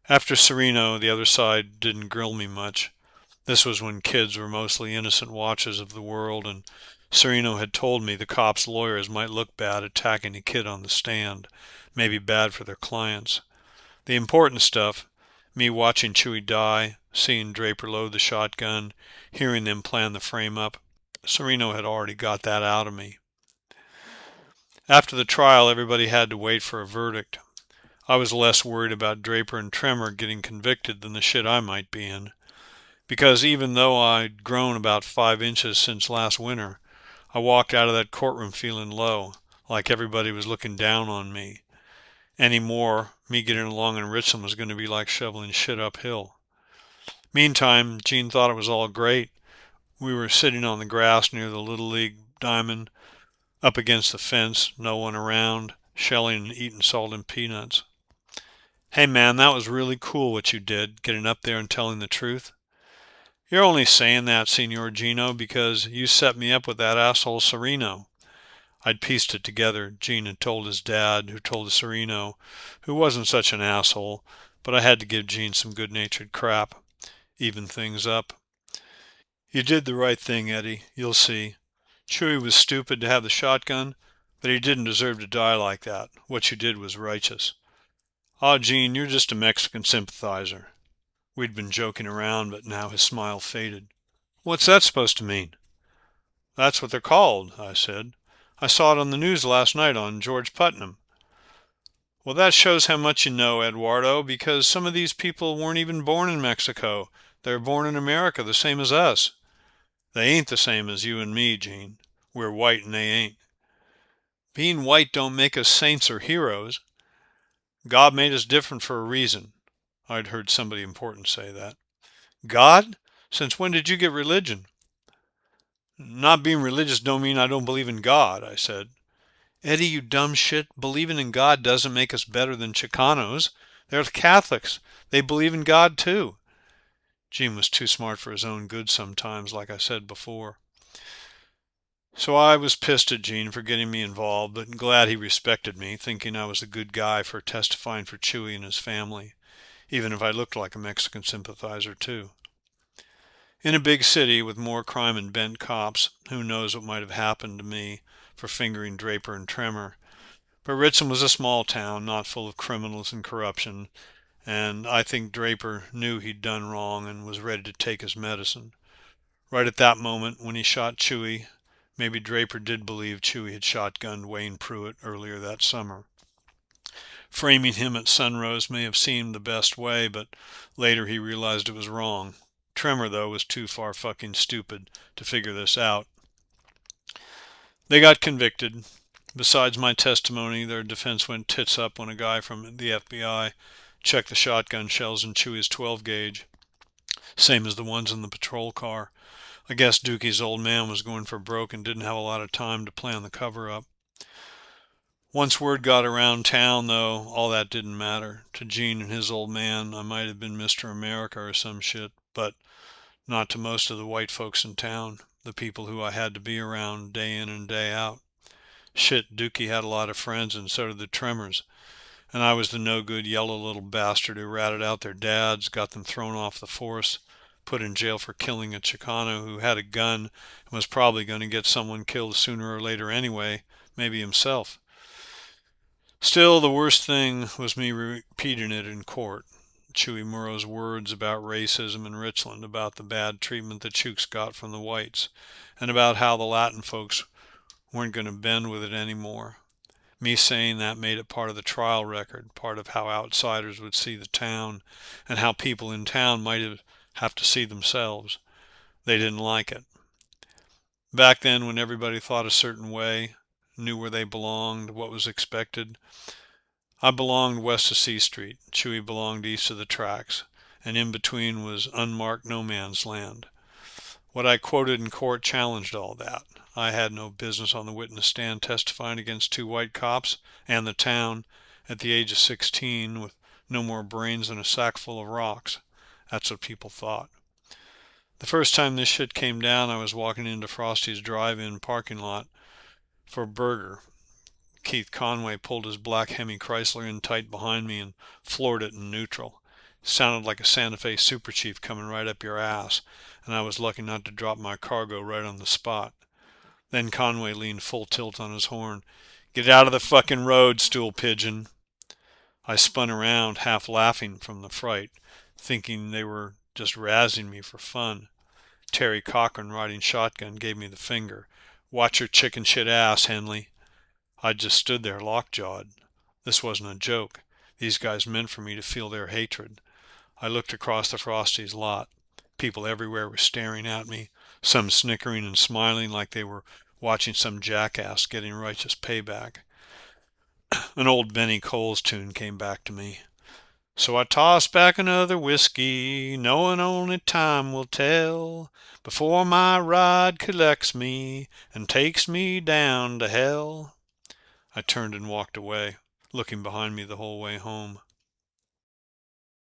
After Sereno, the other side didn't grill me much. This was when kids were mostly innocent watchers of the world, and Sereno had told me the cops' lawyers might look bad attacking a kid on the stand, maybe bad for their clients. The important stuff, me watching Chuy die, seeing Draper load the shotgun, hearing them plan the frame-up, Sereno had already got that out of me. After the trial, everybody had to wait for a verdict. I was less worried about Draper and Tremor getting convicted than the shit I might be in. Because even though I'd grown about 5 inches since last winter, I walked out of that courtroom feeling low, like everybody was looking down on me. Any more, me getting along in Richland was going to be like shoveling shit uphill. Meantime, Gene thought it was all great. We were sitting on the grass near the Little League diamond, up against the fence, no one around, shelling and eating salt and peanuts. "Hey man, that was really cool what you did, getting up there and telling the truth." "You're only saying that, Signor Gino, because you set me up with that asshole Sereno." I'd pieced it together. Gene had told his dad, who told Sereno, who wasn't such an asshole, but I had to give Gene some good-natured crap, even things up. "You did the right thing, Eddie. You'll see. Chuy was stupid to have the shotgun, but he didn't deserve to die like that. What you did was righteous." "Aw, Gene, you're just a Mexican sympathizer." We'd been joking around, but now his smile faded. "What's that supposed to mean?" "That's what they're called," I said. "I saw it on the news last night on George Putnam." "Well, that shows how much you know, Eduardo, because some of these people weren't even born in Mexico. They were born in America, the same as us." "They ain't the same as you and me, Gene. We're white and they ain't." "Being white don't make us saints or heroes." "God made us different for a reason." I'd heard somebody important say that. "God? Since when did you get religion?" "Not being religious don't mean I don't believe in God," I said. "Eddie, you dumb shit, believing in God doesn't make us better than Chicanos. They're Catholics. They believe in God too." Gene was too smart for his own good sometimes, like I said before. So I was pissed at Gene for getting me involved, but glad he respected me, thinking I was a good guy for testifying for Chuy and his family, even if I looked like a Mexican sympathizer too. In a big city with more crime and bent cops, who knows what might have happened to me for fingering Draper and Tremor. But Richmond was a small town, not full of criminals and corruption, and I think Draper knew he'd done wrong and was ready to take his medicine. Right at that moment, when he shot Chuy, maybe Draper did believe Chuy had shotgunned Wayne Pruitt earlier that summer. Framing him at Sunrose may have seemed the best way, but later he realized it was wrong. Tremor, though, was too far fucking stupid to figure this out. They got convicted. Besides my testimony, their defense went tits up when a guy from the FBI checked the shotgun shells in Chuy's 12 gauge, same as the ones in the patrol car. I guess Dookie's old man was going for broke and didn't have a lot of time to plan the cover-up. Once word got around town, though, all that didn't matter. To Gene and his old man, I might have been Mr. America or some shit, but not to most of the white folks in town, the people who I had to be around day in and day out. Shit, Dookie had a lot of friends, and so did the Tremors, and I was the no-good yellow little bastard who ratted out their dads, got them thrown off the force, put in jail for killing a Chicano who had a gun and was probably going to get someone killed sooner or later anyway, maybe himself. Still, the worst thing was me repeating it in court. Chuy Muro's words about racism in Richland, about the bad treatment the Chooks got from the whites, and about how the Latin folks weren't going to bend with it anymore. Me saying that made it part of the trial record, part of how outsiders would see the town, and how people in town might have to see themselves. They didn't like it. Back then, when everybody thought a certain way, knew where they belonged, what was expected, I belonged west of C Street, Chuy belonged east of the tracks, and in between was unmarked no man's land. What I quoted in court challenged all that. I had no business on the witness stand testifying against two white cops and the town at the age of 16 with no more brains than a sack full of rocks. That's what people thought. The first time this shit came down, I was walking into Frosty's drive-in parking lot for a burger. Keith Conway pulled his black Hemi Chrysler in tight behind me and floored it in neutral. Sounded like a Santa Fe super chief coming right up your ass, and I was lucky not to drop my cargo right on the spot. Then Conway leaned full tilt on his horn. "Get out of the fucking road, stool pigeon." I spun around, half laughing from the fright, thinking they were just razzing me for fun. Terry Cochran, riding shotgun, gave me the finger. "Watch your chicken shit ass, Henley." I just stood there lockjawed. This wasn't a joke. These guys meant for me to feel their hatred. I looked across the Frosties' lot. People everywhere were staring at me, some snickering and smiling like they were watching some jackass getting righteous payback. An old Benny Coles tune came back to me. So I tossed back another whiskey, knowing only time will tell, before my ride collects me and takes me down to hell. I turned and walked away, looking behind me the whole way home.